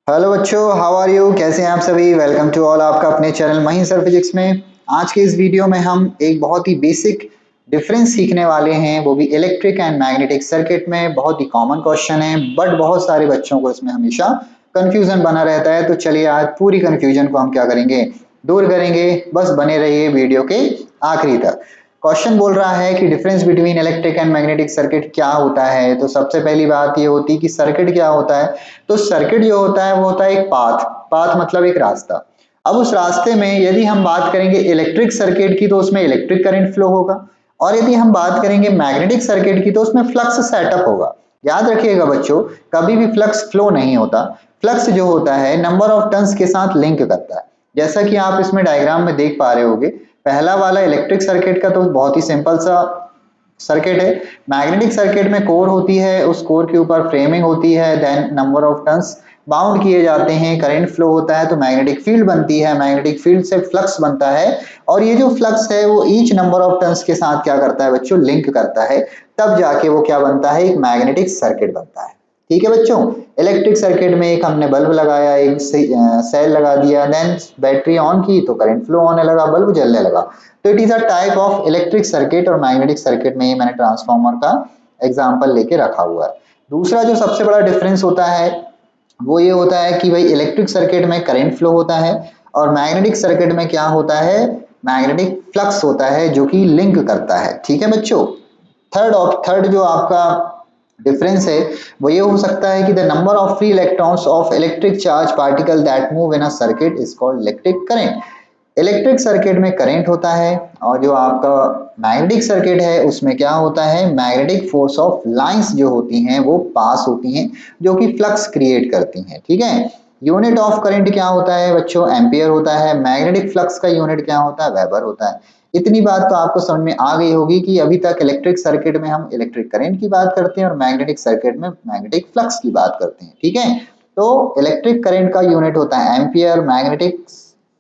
Hello बच्चों, how are you? कैसे हैं आप सभी? वेलकम टू ऑल आपका अपने चैनल मही सर फिजिक्स में। आज के इस वीडियो में हम एक बहुत ही बेसिक डिफरेंस सीखने वाले हैं, वो भी इलेक्ट्रिक एंड मैग्नेटिक सर्किट में। बहुत ही कॉमन क्वेश्चन है, बट बहुत सारे बच्चों को इसमें हमेशा कंफ्यूजन बना रहता है। तो चलिए आज पूरी कंफ्यूजन को हम क्या करेंगे, दूर करेंगे। बस बने रहिए वीडियो के आखिरी तक। क्वेश्चन बोल रहा है कि difference between electric and magnetic circuit क्या होता है। तो सबसे पहली बात ये होती है कि सर्किट क्या होता है। तो सर्किट जो होता है वो होता है एक पाथ। पाथ मतलब एक रास्ता। अब उस रास्ते में यदि हम बात करेंगे इलेक्ट्रिक सर्किट की तो उसमें इलेक्ट्रिक करंट फ्लो होगा, और यदि हम बात करेंगे मैग्नेटिक सर्किट की तो उसमें फ्लक्स सेटअप होगा। याद रखिएगा बच्चों, कभी भी फ्लक्स फ्लो नहीं होता। फ्लक्स जो होता है नंबर ऑफ टर्न्स के साथ लिंक करता है। जैसा कि आप इसमें डायग्राम में देख पा रहे होगे, पहला वाला इलेक्ट्रिक सर्किट का तो बहुत ही सिंपल सा सर्किट है। मैग्नेटिक सर्किट में कोर होती है, उस कोर के ऊपर फ्रेमिंग होती है, then number of turns bound किए जाते हैं, करंट फ्लो होता है तो मैग्नेटिक फील्ड बनती है, मैग्नेटिक फील्ड से फ्लक्स बनता है, और ये जो फ्लक्स है वो ईच नंबर ऑफ टर्न्स के साथ क्या करता है बच्चों, लिंक करता है। तब जाके वो क्या बनता है, एक मैग्नेटिक सर्किट बनता है। ठीक है बच्चों, इलेक्ट्रिक सर्किट में एक हमने बल्ब लगाया, एक सेल लगा दिया, देन बैटरी ऑन की तो करंट फ्लो होने लगा, बल्ब जलने लगा। तो it is a type of electric circuit. और मैग्नेटिक सर्किट में मैंने ट्रांसफार्मर का एग्जांपल लेके रखा हुआ है। दूसरा जो सबसे बड़ा डिफरेंस होता है वो ये होता है कि भाई इलेक्ट्रिक सर्किट में करंट फ्लो होता है, और मैग्नेटिक सर्किट में क्या होता है, मैग्नेटिक फ्लक्स होता है जो कि लिंक करता है। ठीक है बच्चों। थर्ड जो आपका डिफरेंस है वो ये हो सकता है कि the number of free electrons of electric charge particle that move in a circuit is called electric current. Electric circuit में करंट होता है, और जो आपका मैग्नेटिक सर्किट है उसमें क्या होता है, मैग्नेटिक फोर्स ऑफ लाइंस जो होती हैं वो पास होती हैं, जो कि फ्लक्स क्रिएट करती हैं। ठीक है। यूनिट ऑफ करंट क्या होता है बच्चों, एम्पियर होता है। मैग्नेटिक फ्लक्स का यूनिट क्या होता है, वेबर होता है। इतनी बात तो आपको समझ में आ गई होगी कि अभी तक इलेक्ट्रिक सर्किट में हम इलेक्ट्रिक करंट की बात करते हैं और मैग्नेटिक सर्किट में मैग्नेटिक फ्लक्स की बात करते हैं। ठीक है। तो इलेक्ट्रिक करंट का यूनिट होता है एम्पियर, मैग्नेटिक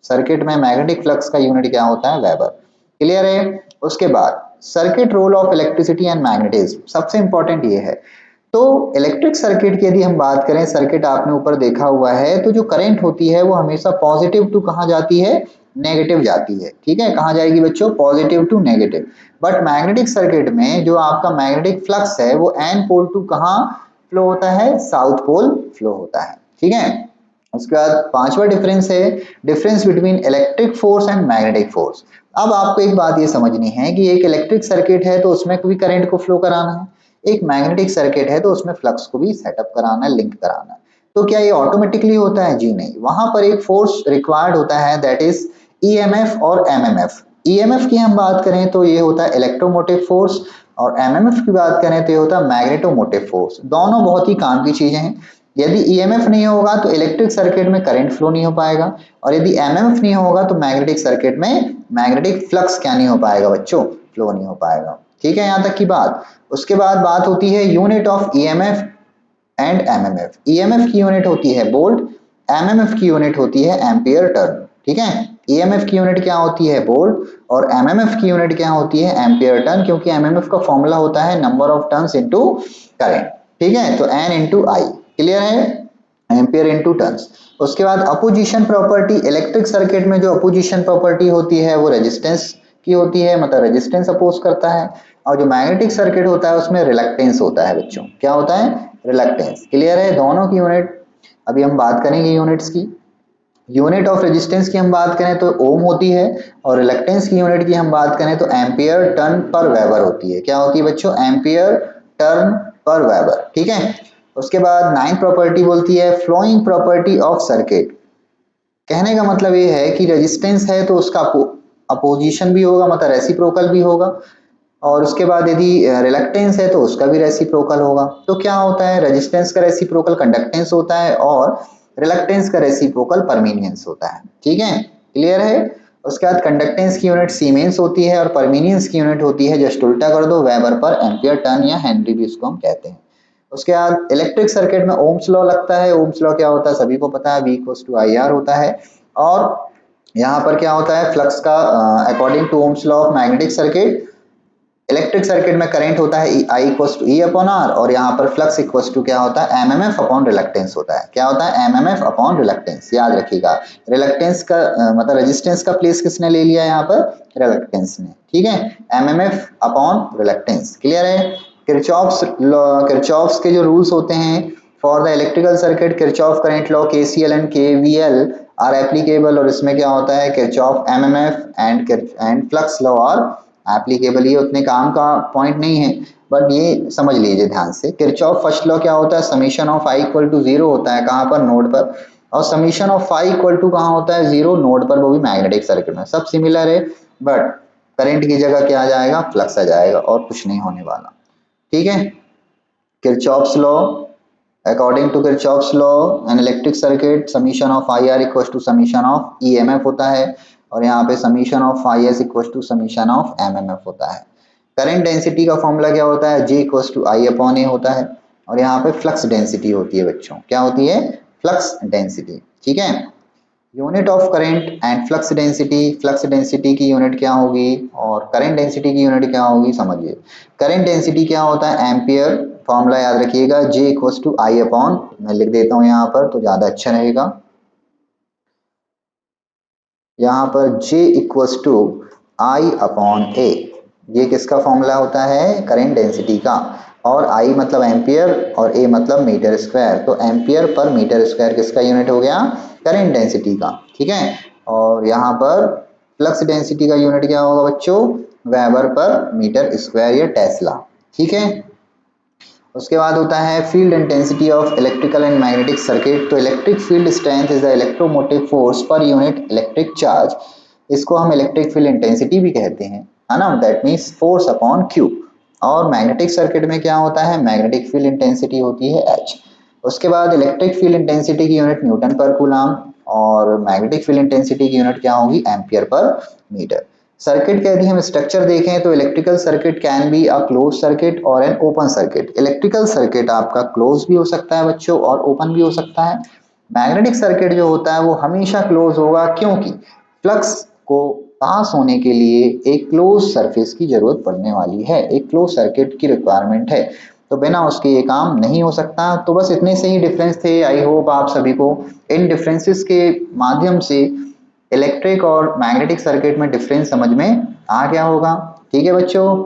सर्किट में मैग्नेटिक फ्लक्स का यूनिट क्या होता है, वेबर। क्लियर है। उसके बाद circuit role of electricity and magnetism, सबसे इंपॉर्टेंट ये है। तो इलेक्ट्रिक सर्किट की यदि हम बात करें, सर्किट आपने ऊपर देखा हुआ है, तो जो करंट होती है वो हमेशा पॉजिटिव टू कहाँ जाती है, नेगेटिव जाती है। ठीक है, कहाँ जाएगी बच्चों, positive to negative. But magnetic circuit में जो आपका मैग्नेटिक फ्लक्स है वो एन पोल टू कहाँ फ्लो होता है, साउथ पोल फ्लो होता है। ठीक है। उसके बाद पांचवा डिफरेंस है difference between electric force and magnetic force. अब आपको एक बात ये समझनी है कि एक इलेक्ट्रिक सर्किट है तो उसमें भी करंट को फ्लो कराना है, एक मैग्नेटिक सर्किट है तो उसमें फ्लक्स को भी सेटअप कराना है, लिंक कराना है। तो क्या ये ऑटोमेटिकली होता है? जी नहीं, वहां पर एक फोर्स रिक्वायर्ड होता है, दैट इज ईएमएफ और एमएमएफ। ईएमएफ की हम बात करें तो ये होता है इलेक्ट्रोमोटिव फोर्स, और एमएमएफ की बात करें तो ये होता है मैग्नेटोमोटिव फोर्स। दोनों बहुत ही काम की चीजें हैं। यदि ईएमएफ नहीं होगा तो इलेक्ट्रिक सर्किट में करंट फ्लो नहीं हो पाएगा, और यदि एमएमएफ नहीं होगा तो मैग्नेटिक सर्किट में मैग्नेटिक फ्लक्स क्या नहीं हो पाएगा बच्चों, फ्लो नहीं हो पाएगा। ठीक है, यहां तक की बात। उसके बाद बात होती है unit of EMF and MMF. EMF की यूनिट होती है वोल्ट, एमएमएफ की यूनिट होती है एम्पियर टर्न। ठीक है। ईएमएफ की यूनिट क्या होती है, वोल्ट, और एमएमएफ की यूनिट क्या होती है, एम्पियर टर्न, क्योंकि एमएमएफ का फॉर्मूला होता है number of turns into current. ठीक है, तो एन इनटू आई। क्लियर है, एम्पियर इनटू टर्न्स। उसके बाद अपोजिशन प्रॉपर्टी, इलेक्ट्रिक सर्किट में जो अपोजिशन प्रॉपर्टी होती है वो रेजिस्टेंस की होती है, मतलब रेजिस्टेंस अपोज करता है। और जो मैग्नेटिक सर्किट होता है उसमें रिलक्टेंस होता है बच्चों, क्या होता है, रिलक्टेंस। क्लियर है, दोनों की यूनिट अभी हम बात करेंगे यूनिट्स की। यूनिट ऑफ रेजिस्टेंस की हम बात करें तो ओम होती है, और रिलक्टेंस की यूनिट की हम बात करें तो एम्पियर टर्न पर वेबर होती है। क्या होती है बच्चों, एम्पियर टर्न पर वेबर। ठीक है। उसके बाद नाइन्थ प्रॉपर्टी बोलती है फ्लोइंग प्रॉपर्टी ऑफ सर्किट। कहने का मतलब ये है कि रेजिस्टेंस है तो उसका अपोजिशन भी होगा, मतलब रेसिप्रोकल भी होगा, और उसके बाद यदि रिलक्टेंस है तो उसका भी रेसिप्रोकल होगा। तो क्या होता है, रेजिस्टेंस का रेसिप्रोकल कंडक्टेंस होता है, और रिलक्टेंस का रेसिप्रोकल परमीनियंस होता है। ठीक है, क्लियर है। उसके बाद कंडक्टेंस की यूनिट सीमेंस होती है, और परमीनियंस की यूनिट होती है, जस्ट उल्टा कर दो, वेबर पर एम्पियर टर्न या हेनरी भी उसको हम कहते हैं। उसके बाद इलेक्ट्रिक सर्किट में ओम्स लॉ लगता है। ओम्स लॉ क्या होता है, सभी को पता है, V equals to I R होता है। और यहाँ पर क्या होता है, फ्लक्स का according to Ohm's law of magnetic circuit, electric circuit में करंट होता है I equals to E upon R, और यहाँ पर फ्लक्स इक्वल्स टू क्या होता है MMF अपॉन रिलक्टेंस होता है। क्या होता है MMF अपॉन रिलक्टेंस, याद रखिएगा। रिलक्टेंस का मतलब रेजिस्टेंस का प्लेस किसने ले लिया यहाँ पर, रिलक्टेंस ने, ठीक है। MMF अपॉन रिलक्टेंस, क्लियर है। किरचॉफ्स के जो रूल्स होते हैं for the electrical circuit, Kirchhoff current law, KCL and KVL are applicable, और इसमें क्या होता है Kirchhoff MMF and flux law are applicable. ये उतने काम का पॉइंट नहीं है, बट ये समझ लीजिए ध्यान से। किरचॉफ फर्स्ट लॉ क्या होता है, summation of I equal to 0 होता है, कहाँ पर, नोड पर, और summation of phi equal to कहाँ होता है, 0 नोड पर, वो भी मैग्नेटिक सर्किट में। सब सिमिलर है, बट करंट की जगह क्या आ जाएगा, फ्लक्स आ जाएगा, और कुछ नहीं होने वाला, ठीक है। Kirchhoff's law, according to Kirchhoff's law an electric circuit summation of I R equal to summation of EMF होता है, और यहाँ पे summation of I S equal to summation of MMF होता है। करंट डेंसिटी का फॉर्मूला क्या होता है, J equal to I upon A होता है, और यहाँ पे फ्लक्स डेंसिटी होती है बच्चों, क्या होती है, फ्लक्स डेंसिटी, ठीक है। Unit of current and flux density की यूनिट क्या होगी और करंट डेंसिटी की यूनिट क्या होगी, समझिए। करंट डेंसिटी क्या होता है, एम्पियर, फॉर्मूला याद रखिएगा, J equal to I upon, मैं लिख देता हूं यहाँ पर तो ज्यादा अच्छा रहेगा, यहाँ पर J equal to I upon A, ये किसका फॉर्मूला होता है, करंट डेंसिटी का, और I मतलब एम्पियर और A मतलब मीटर स्क्वायर, तो एम्पियर पर मीटर स्क्वायर किसका यूनिट हो गया, करंट डेंसिटी का, ठीक है। और यहाँ पर फ्लक्स डेंसिटी का यूनिट क्या होगा बच्चों, वेबर पर मीटर स्क्वायर या टेस्ला, ठीक है। उसके बाद होता है field intensity of electrical and magnetic circuit. तो electric field strength is the electromotive force per unit electric charge, इसको हम इलेक्ट्रिक फील्ड इंटेंसिटी भी कहते हैं, है ना, that means force upon Q. और मैग्नेटिक सर्किट में क्या होता है, मैग्नेटिक फील्ड इंटेंसिटी होती है H। उसके बाद इलेक्ट्रिक फील्ड इंटेंसिटी की यूनिट न्यूटन पर कूलम, और मैग्नेटिक फील्ड इंटेंसिटी की यूनिट क्या होगी, एम्पियर पर मीटर। सर्किट का यदि हम स्ट्रक्चर देखें तो electrical circuit can be a close circuit और an open circuit. Electrical circuit आपका क्लोज भी हो सकता है बच्चों और ओपन भी हो सकता है। मैग्नेटिक सर्किट जो होता है वो हमेशा क्लोज होगा, क्योंकि फ्लक्स को पास होने के लिए एक क्लोज सरफेस की जरूरत पड़ने वाली है, एक क्लोज सर्किट की रिक्वायरमेंट है, तो बिना उसके ये काम नहीं हो सकता। तो बस इतने से ही डिफरेंस थे। आई होप आप सभी को इन डिफरेंसेस के माध्यम से इलेक्ट्रिक और मैग्नेटिक सर्किट में डिफरेंस समझ में आ गया होगा, ठीक है बच्चों।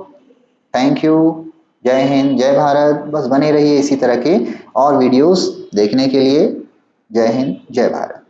थैंक यू, जय हिंद, जय भारत। बस बने रहिए इसी तरह के और वीडियोस देखने के लिए। जय हिंद, जय भारत।